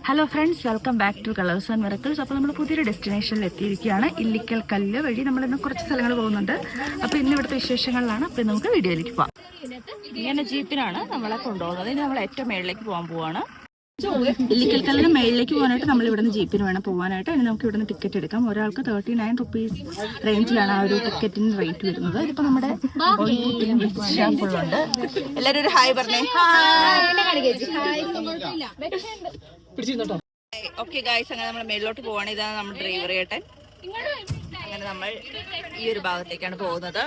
Hello friends, welcome back to colours and miracles. അപ്പോൾ നമ്മൾ പുതിയൊരു ഡെസ്റ്റിനേഷനിൽ എത്തിയിരിക്കുകയാണ്. ഇല്ലിക്കൽ കല്ല് വഴി നമ്മളിന്ന് കുറച്ച് സ്ഥലങ്ങൾ പോകുന്നുണ്ട്. അപ്പോൾ ഇന്ന് ഇവിടുത്തെ വിശേഷങ്ങളിലാണ്. അപ്പോൾ നമുക്ക് വീഡിയോയിലേക്ക് പോകാം. ഇങ്ങനെ ജീപ്പിനാണ് നമ്മളെ കൊണ്ടുപോകുന്നത്. ഇനി നമ്മൾ ഏറ്റവും മേളിലേക്ക് പോകാൻ പോവാണ്. ഇല്ലിക്കൽ കല്ലിന് മേളിലേക്ക് പോകാനായിട്ട് നമ്മൾ ഇവിടുന്ന് ജീപ്പിന് വേണം പോകാനായിട്ട്. ഇനി നമുക്ക് ഇവിടുന്ന് ടിക്കറ്റ് എടുക്കാം. ഒരാൾക്ക് 39 റുപ്പീസ് റേഞ്ചിലാണ് ആ ഒരു ടിക്കറ്റിന് റേറ്റ് വരുന്നത്. ഇതിപ്പോൾ നമ്മുടെ ഫുള്ളുണ്ട്. എല്ലാവരും ഒരു ഹായ് പറഞ്ഞേ. ഓക്കെ ഗായ്സ്, അങ്ങനെ നമ്മൾ മേളിലോട്ട് പോവാണ്. ഇതാണ് നമ്മുടെ ഡ്രൈവർ ചേട്ടൻ. അങ്ങനെ നമ്മൾ ഈ ഒരു ഭാഗത്തേക്കാണ് പോകുന്നത്.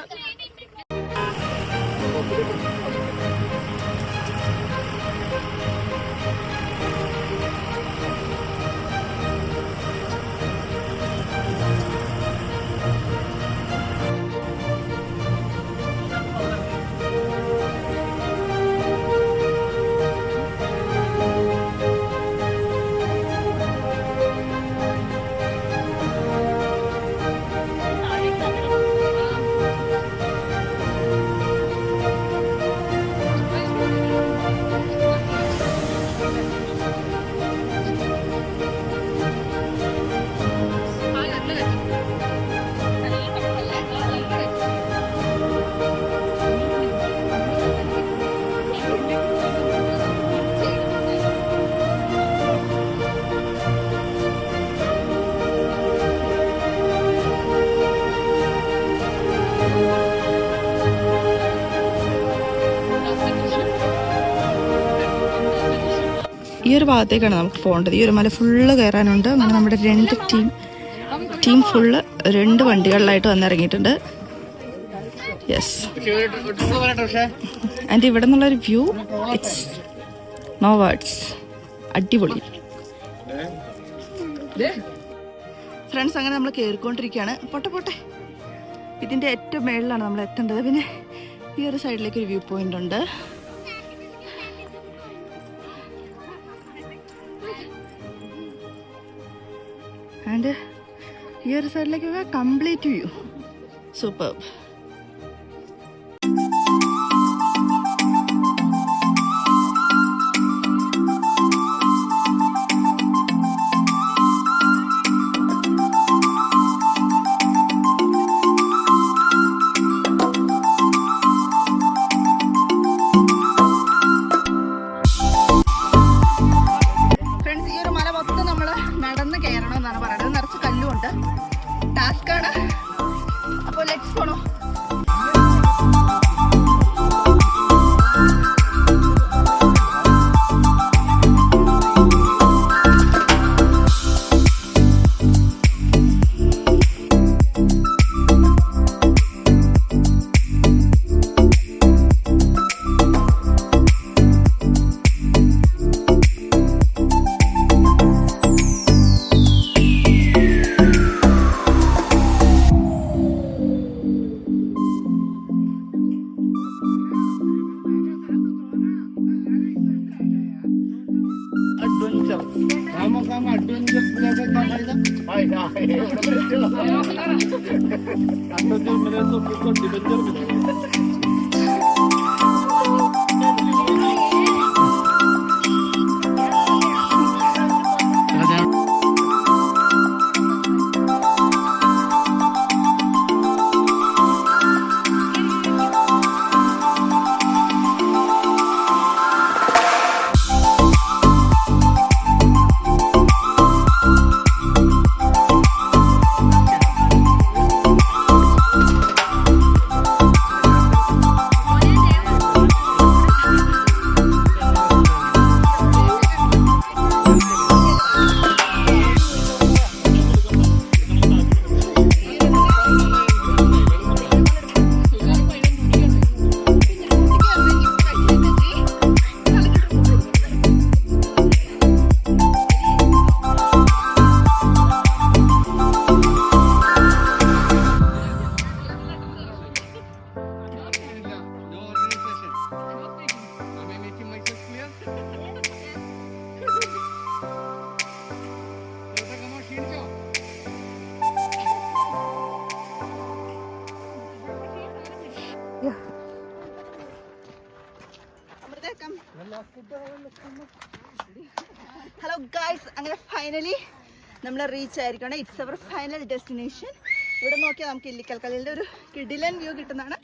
ഈ ഒരു ഭാഗത്തേക്കാണ് നമുക്ക് പോകേണ്ടത്. ഈ ഒരു മല ഫുള്ള് കയറാനുണ്ട്. അങ്ങനെ നമ്മുടെ ടീം ഫുള്ള് 2 വണ്ടികളിലായിട്ട് വന്നിറങ്ങിയിട്ടുണ്ട്. യെസ്, ആൻഡ് ഇവിടെ നിന്നുള്ളൊരു വ്യൂ, ഇറ്റ്സ് നോ വേർഡ്സ്. അടിപൊളി ഫ്രണ്ട്സ്. അങ്ങനെ നമ്മൾ കയറിക്കൊണ്ടിരിക്കുകയാണ്. പോട്ടെ, ഇതിൻ്റെ ഏറ്റവും മേളിലാണ് നമ്മൾ എത്തേണ്ടത്. പിന്നെ ഈ ഒരു സൈഡിലേക്ക് ഒരു വ്യൂ പോയിന്റ് ഉണ്ട്. ആൻഡ് ഈ ഒരു സൈഡിലേക്കൊക്കെ കംപ്ലീറ്റ് വ്യൂ, സൂപ്പർ. ടാസ്കാണ്. അപ്പോൾ ലെറ്റ്സ് പോണോ. ഹലോ ഗായ്സ്, അങ്ങനെ ഫൈനലി നമ്മൾ റീച്ച് ആയിരിക്കണം. It's our final destination. ഇവിടെ നോക്കിയാൽ നമുക്ക് ഇല്ലിക്കൽ കല്ലിൻ്റെ ഒരു കിടിലൻ വ്യൂ കിട്ടുന്നതാണ്.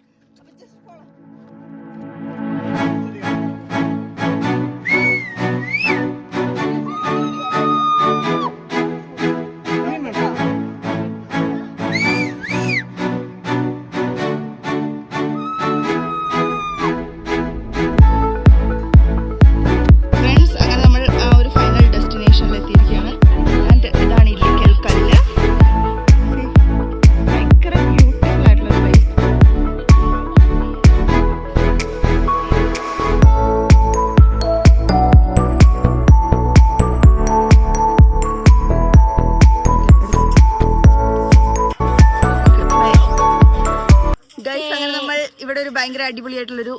ഇവിടെ ഒരു ഭയങ്കര അടിപൊളിയായിട്ടുള്ളൊരു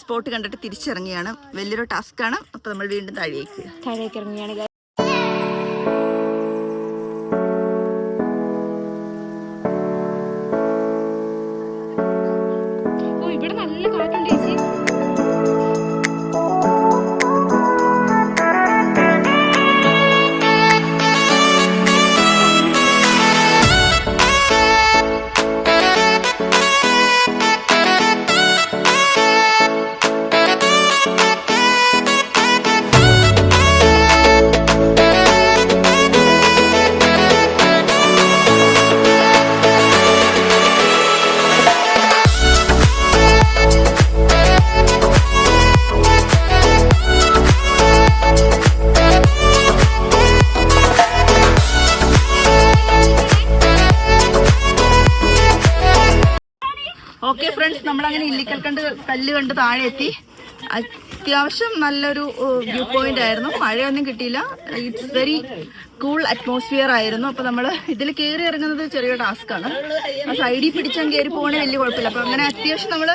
സ്പോട്ട് കണ്ടിട്ട് തിരിച്ചിറങ്ങിയാണ്. വലിയൊരു ടാസ്ക്കാണ്. അപ്പോൾ നമ്മൾ വീണ്ടും താഴേക്ക് ഇറങ്ങിയാണ്. ഇവിടെ നല്ല കാറ്റുണ്ട് ചേച്ചി. ഓക്കെ ഫ്രണ്ട്സ്, നമ്മളങ്ങനെ ഇല്ലിക്കൽ കല്ല് കണ്ട് താഴെ എത്തി. അത്യാവശ്യം നല്ലൊരു വ്യൂ പോയിന്റ് ആയിരുന്നു. മഴയൊന്നും കിട്ടിയില്ല. ഇറ്റ്സ് വെരി കൂൾ അറ്റ്മോസ്ഫിയർ ആയിരുന്നു. അപ്പോൾ നമ്മൾ ഇതിൽ കയറി ഇറങ്ങുന്നത് ചെറിയ ടാസ്ക്കാണ്. ആ സൈഡിൽ പിടിച്ചാൽ കയറി പോകണേ വലിയ കുഴപ്പമില്ല. അപ്പോൾ അങ്ങനെ അത്യാവശ്യം നമ്മൾ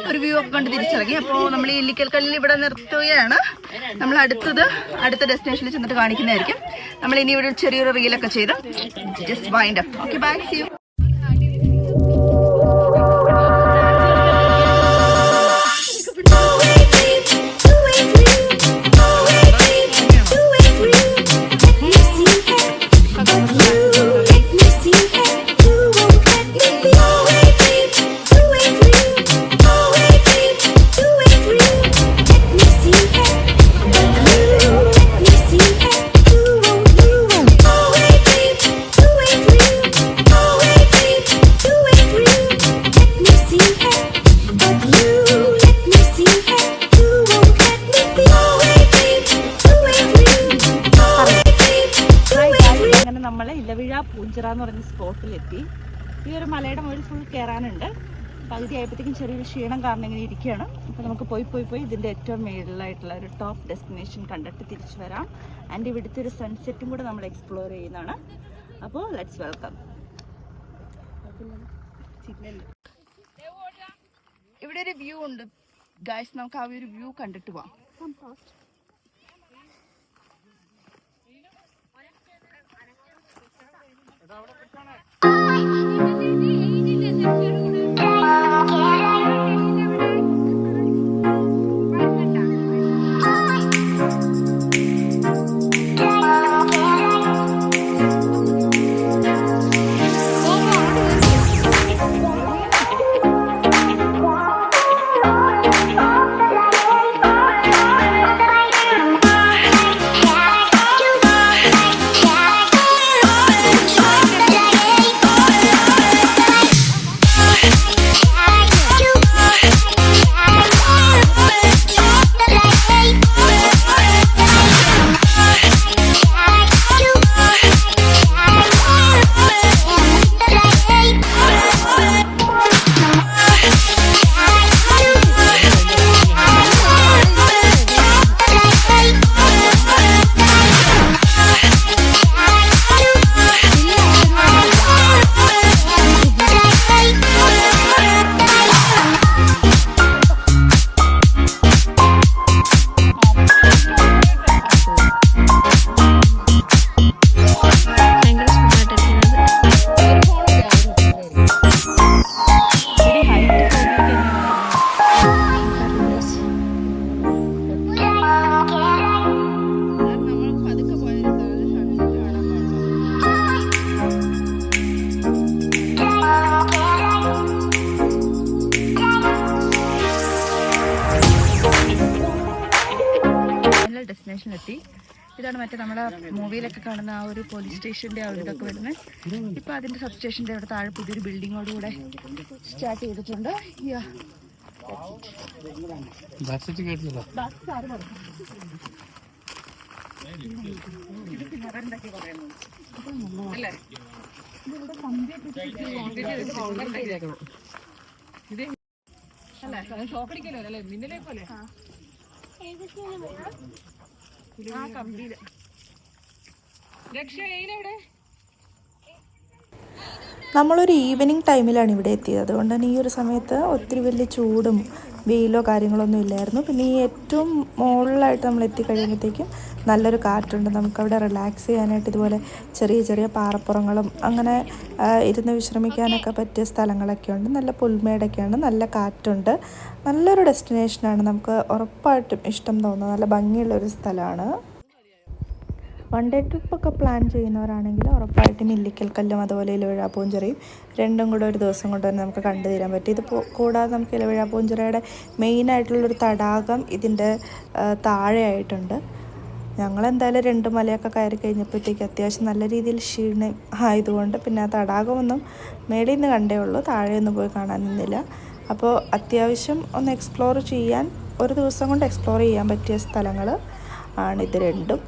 ഒരു വ്യൂ ഒക്കെ കണ്ട് തിരിച്ചിറങ്ങി. അപ്പോൾ നമ്മൾ ഈ ഇല്ലിക്കൽ കല്ലിൽ ഇവിടെ നിർത്തുകയാണ്. നമ്മൾ അടുത്ത ഡെസ്റ്റിനേഷനിൽ ചെന്നിട്ട് കാണിക്കുന്നതായിരിക്കും. നമ്മൾ ഇനി ഇവിടെ ചെറിയൊരു റീലൊക്കെ ചെയ്ത് just wind up. Okay, bye, see you. Poonchira എന്ന് പറഞ്ഞ സ്പോട്ടിലെത്തി. ഈ ഒരു മലയുടെ മുകളിൽ ഫുൾ കയറാനുണ്ട്. പകുതി ആയപ്പോഴത്തേക്കും ചെറിയൊരു ക്ഷീണം കാരണം ഇങ്ങനെ ഇരിക്കുകയാണ്. അപ്പോൾ നമുക്ക് പോയി ഇതിൻ്റെ ഏറ്റവും മേളിലായിട്ടുള്ള ഒരു ടോപ്പ് ഡെസ്റ്റിനേഷൻ കണ്ടിട്ട് തിരിച്ചു വരാം. ആൻഡ് ഇവിടുത്തെ ഒരു സൺസെറ്റും കൂടെ നമ്മൾ എക്സ്പ്ലോർ ചെയ്യുന്നതാണ്. അപ്പോൾ ലെറ്റ്സ് വെൽക്കം. ഇവിടെ ഒരു വ്യൂ ഉണ്ട് ഗൈസ്, നമുക്ക് ആ ഒരു വ്യൂ കണ്ടിട്ട് പോവാം. ഡെസ്റ്റിനേഷനിലെത്തി. ഇതാണ് മറ്റേ നമ്മുടെ മൂവിയിലൊക്കെ കാണുന്ന ആ ഒരു പോലീസ് സ്റ്റേഷൻ്റെ ആ ഒരു ഇതൊക്കെ വരുന്നത്. ഇപ്പോൾ അതിൻ്റെ സബ് സ്റ്റേഷൻ്റെ അവിടെ താഴെ പുതിയൊരു ബിൽഡിങ്ങോടുകൂടെ സ്റ്റാർട്ട് ചെയ്തിട്ടുണ്ട്. നമ്മളൊരു ഈവനിങ് ടൈമിലാണ് ഇവിടെ എത്തിയത്. അതുകൊണ്ട് തന്നെ ഈ ഒരു സമയത്ത് ഒത്തിരി വലിയ ചൂടും വെയിലോ കാര്യങ്ങളൊന്നും ഇല്ലായിരുന്നു. പിന്നെ ഈ ഏറ്റവും മുകളിലായിട്ട് നമ്മൾ എത്തിക്കഴിയുമ്പോഴത്തേക്കും നല്ലൊരു കാറ്റുണ്ട്. നമുക്കവിടെ റിലാക്സ് ചെയ്യാനായിട്ട് ഇതുപോലെ ചെറിയ ചെറിയ പാറപ്പുറങ്ങളും അങ്ങനെ ഇരുന്ന് വിശ്രമിക്കാനൊക്കെ പറ്റിയ സ്ഥലങ്ങളൊക്കെ ഉണ്ട്. നല്ല പുൽമേടൊക്കെയാണ്, നല്ല കാറ്റുണ്ട്. നല്ലൊരു ഡെസ്റ്റിനേഷനാണ്. നമുക്ക് ഉറപ്പായിട്ടും ഇഷ്ടം തോന്നുന്ന നല്ല ഭംഗിയുള്ളൊരു സ്ഥലമാണ്. വൺ ഡേ ട്രിപ്പൊക്കെ പ്ലാൻ ചെയ്യുന്നവരാണെങ്കിൽ ഉറപ്പായിട്ടും ഇല്ലിക്കൽ കല്ലും അതുപോലെ ഇലവിഴാപ്പൂഞ്ചിറയും രണ്ടും കൂടെ ഒരു ദിവസം കൊണ്ട് തന്നെ നമുക്ക് കണ്ടു തീരാൻ പറ്റും. ഇത് കൂടാതെ നമുക്ക് ഇലവിഴാപ്പൂഞ്ചിറയുടെ മെയിനായിട്ടുള്ളൊരു തടാകം ഇതിൻ്റെ താഴെയായിട്ടുണ്ട്. ഞങ്ങളെന്തായാലും 2 മലയൊക്കെ കയറി കഴിഞ്ഞപ്പോഴത്തേക്ക് അത്യാവശ്യം നല്ല രീതിയിൽ ക്ഷീണം ആയതുകൊണ്ട് പിന്നെ ആ തടാകമൊന്നും മേളിൽ നിന്ന് കണ്ടേ ഉള്ളൂ, താഴെയൊന്നും പോയി കാണാനൊന്നുമില്ല. അപ്പോൾ അത്യാവശ്യം ഒന്ന് എക്സ്പ്ലോർ ചെയ്യാൻ ഒരു ദിവസം കൊണ്ട് എക്സ്പ്ലോർ ചെയ്യാൻ പറ്റിയ സ്ഥലങ്ങൾ ആണിത് രണ്ടും.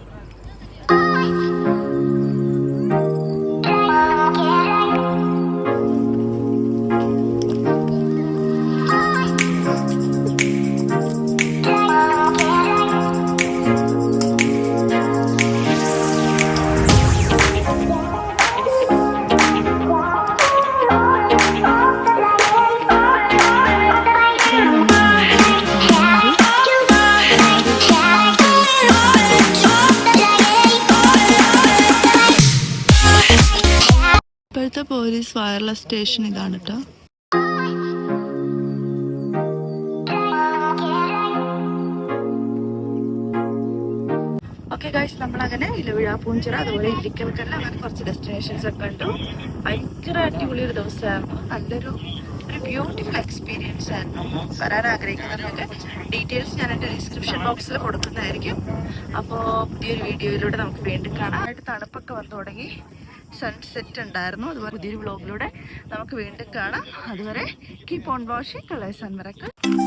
ഇപ്പോഴത്തെ പോലീസ് വയർലെസ് സ്റ്റേഷൻ ഇതാണ് കേട്ടോ. ഓക്കെ ഗൈസ്, നമ്മളങ്ങനെ ഇലവിഴാപ്പൂഞ്ചിറ അതുപോലെ ഇല്ലിക്കൽക്കല്ല് അങ്ങനെ കുറച്ച് ഡെസ്റ്റിനേഷൻസ് ഒക്കെ കണ്ടു. ഭയങ്കര അടിപൊളി ഒരു ദിവസമായിരുന്നു. നല്ലൊരു ബ്യൂട്ടിഫുൾ എക്സ്പീരിയൻസ് ആയിരുന്നു. വരാൻ ആഗ്രഹിക്കുന്നവരൊക്കെ ഡീറ്റെയിൽസ് ഞാൻ എൻ്റെ ഡിസ്ക്രിപ്ഷൻ ബോക്സിൽ കൊടുക്കുന്നതായിരിക്കും. അപ്പോൾ പുതിയൊരു വീഡിയോയിലൂടെ നമുക്ക് വീണ്ടും കാണാം. തണുപ്പൊക്കെ വന്നു തുടങ്ങി, സൺസെറ്റ് ഉണ്ടായിരുന്നു. അതുപോലെ പുതിയൊരു വ്ളോഗിലൂടെ നമുക്ക് വീണ്ടും കാണാം. അതുവരെ keep on watching colours and miracles.